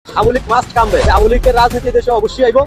আমলিক মাস্ট কামবে। আমলিকের রাজনীতি দেশে অবশ্যই আইব।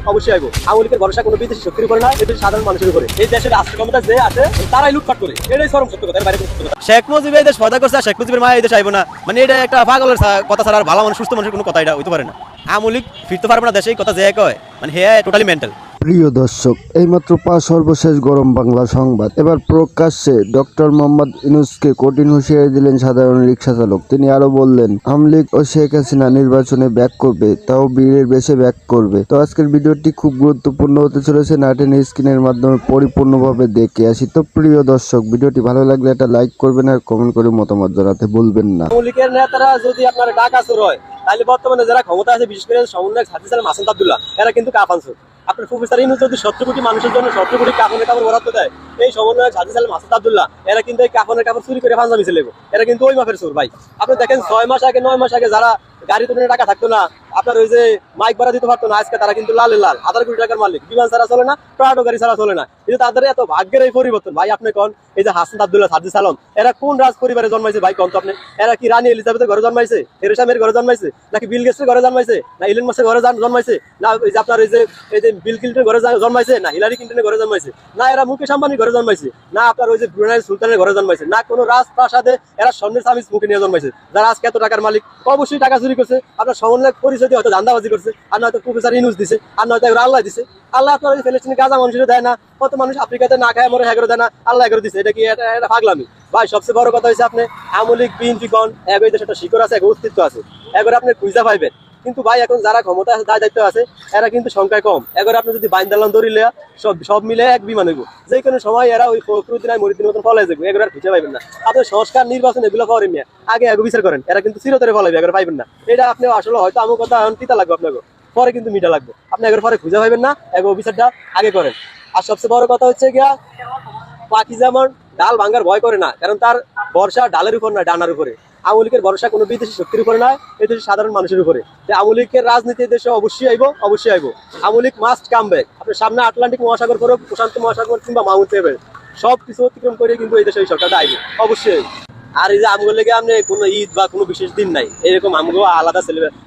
আমলিকের ভরসা কোনো বিদেশি শক্তির উপরে না, এদের সাধারণ মানুষের উপরে। এই দেশের রাষ্ট্র ক্ষমতা যে আছে তারাই লুটপাট করে, এটাই চরম সত্য কথা, এর বাইরে কোনো সত্য কথা। শেখ মুজিব এই দেশ পয়দা করছে, শেখ মুজিবের মা এই দেশ আইব না, মানে এটা একটা পাগলের কথা ছাড়া আর ভালো মানুষ সুস্থ মানুষের কোনো কথা এটা হইতে পারে না। আমলিক ফিরতে পারবে না দেশে, এই কথা যে কয় মানে হে টোটালি মেন্টাল। প্রিয় দর্শক, এইমাত্র সর্বশেষ গরম বাংলা সংবাদ। এবার প্রকাশ্যে ডক্টর মোহাম্মদ ইউনূসকে কঠিন হুঁশিয়ারি দিলেন সাধারণ রিকশা চালক। তিনি আরো বললেন, আওয়ামী লীগ ও শেখ হাসিনা নির্বাচনে ব্যাক করবে, তাও বীরের বেশে ব্যাক করবে। তো আজকের ভিডিওটি খুব গুরুত্বপূর্ণ হতে চলেছে, না টেনে স্ক্রিনের মাধ্যমে পরিপূর্ণভাবে দেখে আসি। তো প্রিয় দর্শক, ভিডিওটি ভালো লাগলে একটা লাইক করবেন আর কমেন্ট করে মতামত জানাতে ভুলবেন না। আমলিকের নেতারা যদি আপনার ডাকা চোর হয়, তাহলে বর্তমানে যারা ক্ষমতা আছে, বিশেষ করে সমন্বয়ক হাজি সালাম মাসুদ আব্দুল্লাহ, এরা কিন্তু কাফান চোর। আপনার প্রফেসর ইউনূস যদি 70 কোটি মানুষের জন্য 70 কোটি কাফনের কাপড় বরাদ্দ দেয়, এই সমন্বয়ক হাজি সালাম মাসুদ আব্দুল্লাহ এরা কিন্তু এই কাফনের কাপড় চুরি করে পাঞ্জাবি ছেলে, এরা কিন্তু ওই মাপের চোর ভাই। আপনি দেখেন 6 মাস আগে 9 মাস আগে যারা গাড়ি তুলে টাকা থাকতো না, আপনার ওই যে মাইক ভাড়া দিতে পারতো না, আজকে তারা কিন্তু লাল 1000 কোটি টাকার মালিক। বিমান ছাড়া চলে না, প্রাডো গাড়ি ছাড়া চলে না। কিন্তু তাদের এত ভাগ্যের এই পরিবর্তন ভাই। আপনি কোন এই যে হাসান আব্দুল্লাহ, হাজি সালাম, এরা কোন রাজ পরিবারে জন্মাইছে ভাই? কোন তো আপনি, এরা কি রানী এলিজাবেথের ঘরে জন্মাইছে, থেরেসা মের ঘরে জন্মাইছে, নাকি বিল গেটসের ঘরে জন্মাইছে, না ইলন মাস্কের ঘরে জন্মাইছে, না এই যে আপনার এই যে বিল ক্লিন্টনের ঘরে জন্মাইছে, না হিলারি ক্লিন্টনের ঘরে জন্মাইছে, না এরা মুকেশ আম্বানির ঘরে জন্মাইছে, না আপনার ওই যে ব্রুনাই সুলতানের ঘরে জন্মাইছে, না কোনো রাজপ্রাসাদে এরা স্বর্ণের চাবিজ মুখে নিয়ে জন্মাইছে। যারা আজকে এত টাকার মালিক, অবশ্যই টাকা চুরি করছে। আপনার সমন্বয় পরিচয় হয়তো ধান্দাবাজি করছে, আর নয়তো প্রফেসর ইউনূস দিছে, আর নয়তো আল্লাহ দিছে। আল্লাহ আপনার ওই ফিলিস্তিনি গাজা মানুষের দেয় না, কত মানুষ আফ্রিকাতে না খায় মরে হ্যাঁ দেয় না, আল্লাহ এগারো দিছে। এটা কি এটা পাগলামি ভাই? সবচেয়ে বড় কথা হচ্ছে আপনি আওয়ামী লীগ বিএনপি কোন এক দেশে একটা শিকড় আছে, এক অস্তিত্ব আছে, এবার আপনি খুঁজা পাইবেন। কিন্তু ভাই এখন যারা ক্ষমতা আছে, দায় দায়িত্ব আছে, এরা কিন্তু সংখ্যায় কম। এবার আপনি যদি বাইন্দালান ধরিলে সব মিলে এক বিমান হইব, যে কোনো সময় এরা ওই ফখরুদ্দিন মরিদ্দিনের মতন ফলাই যাবে, এগুলো আর খুঁজে পাইবেন না। আপনি সংস্কার নির্বাচন এগুলো পাওয়ার মেয়ে আগে এগো বিচার করেন, এরা কিন্তু চিরতরে ফলাইবে, এগুলো পাইবেন না। এটা আপনি আসলে হয়তো আমার কথা এখন তিতা লাগবে আপনাকে, পরে কিন্তু মিঠা লাগবে। আপনি এগুলো পরে খুঁজে পাইবেন না, এগো বিচারটা আগে করেন। আর সবচেয়ে বড় কথা হচ্ছে গিয়া, পাখি যেমন ডাল ভাঙ্গার ভয় করে না, কারণ তার ভরসা ডালের উপর নয়, ডানার উপরে। আওয়ামী লীগের ভরসা কোনো বিদেশি শক্তির উপরে নয়, এই দেশের সাধারণ মানুষের উপরে। আওয়ামী লীগের রাজনীতি দেশে অবশ্যই আইব। Awami League must come back. আপনার সামনে আটলান্টিক মহাসাগর করো, প্রশান্ত মহাসাগর কিংবা মাউন্ট এভারেস্ট, সব কিছু অতিক্রম করে কিন্তু এই দেশে এই সরকারটা আইবে অবশ্যই। আর এই যে আমগো লেগে আপনি কোনো ঈদ বা কোনো বিশেষ দিন নাই, এরকম আমগো আলাদা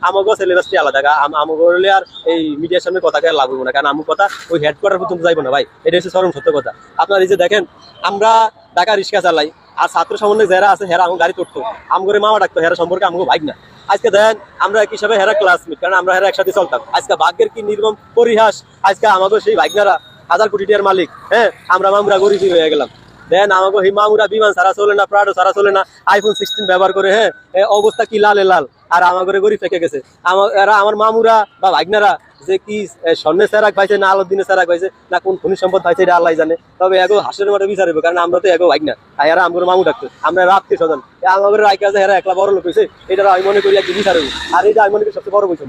আমগো সিলেবাসটি আলাদা। আমগো হলে আর এই মিডিয়ার সামনে কথা কে লাভ হবো না, কারণ আমগো কথা ওই হেডকোয়ার্টার পর্যন্ত যাইবো না ভাই। এটা হচ্ছে চরম সত্য কথা। আপনার এই যে দেখেন, আমরা ঢাকা রিক্সা চালাই, আর ছাত্র সমন্বয় যারা আছে হেরা আমার গাড়ি চড়তো, আমগরে মামা ডাকতো, হেরা সম্পর্কে আমগো ভাই না। আজকে দেখেন আমরা এক হিসাবে হেরা ক্লাসমেট, কারণ আমরা হেরা একসাথে চলতাম। আজকে ভাগ্যের কি নির্মম পরিহাস, আজকে আমাকে সেই ভাইগনারা 1000 কোটি টাকার মালিক, হ্যাঁ আমরা মামুরা গরিব হয়ে গেলাম। দেন আমাকে এই মামুরা বিমান ছাড়া চলে না, প্রাডো ছাড়া চলে না, iPhone 16 ব্যবহার করে, হ্যাঁ অবস্থা কি লাল, আর আমাকে গরিব ফেঁকে গেছে। আমার মামুরা বা ভাইগনারা যে কি স্বর্ণের সেরাক পাইছে, না আলোদিনের সেরাক পাইছে, না কোন খনিজ সম্পদ পাইছে, এটা আল্লাহ জানে। তবে এগো হাসের মাঠে বিচারিব, কারণ আমরা তো এগো ভাইগনা, এরা আমার মামু ডাকতো, আমরা রাত্রি স্বজন, আমাদের রাইকে আছে, এরা একলা বড় লোক হয়েছে, এটা আমি মনে করি একটু বিচারিব। আর এটা আমি মনে করি সবচেয়ে বড় বৈষম্য।